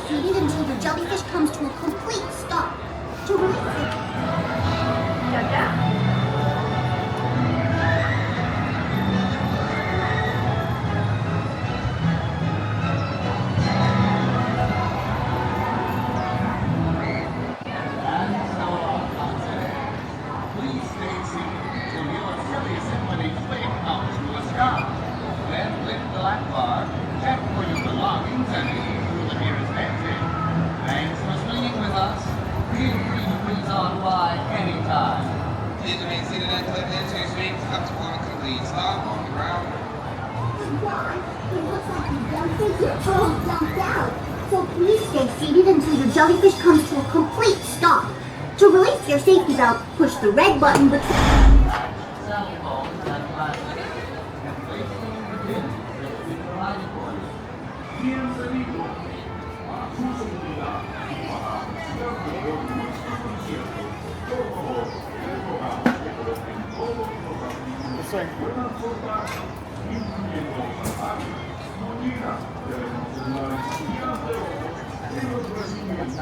seated until your jellyfish comes to a complete stop. To release it, Please stay seated until your silly symphony swing comes to a stop. Then lift the lap bar, check for your belongings, and leave through the nearest exit. Thanks for swinging with us. Feel free to freeze on by anytime. Please remain seated and clip into your swings up to one complete stop on the ground. why? It looks like the jellyfish are all dumped out. So please stay seated until your jellyfish comes to a complete stop. To release your safety belt, push the red button between... Cell phones and plastic. Inflation begins with the provided for you. Bienvenido a tu seguridad y para apreciar mejor nuestro concierto. Por favor, recordamos que coloquen todos los artículos en buena forma, incluyendo zapatos, muñecas, teléfonos celulares y anteojos en los recipientes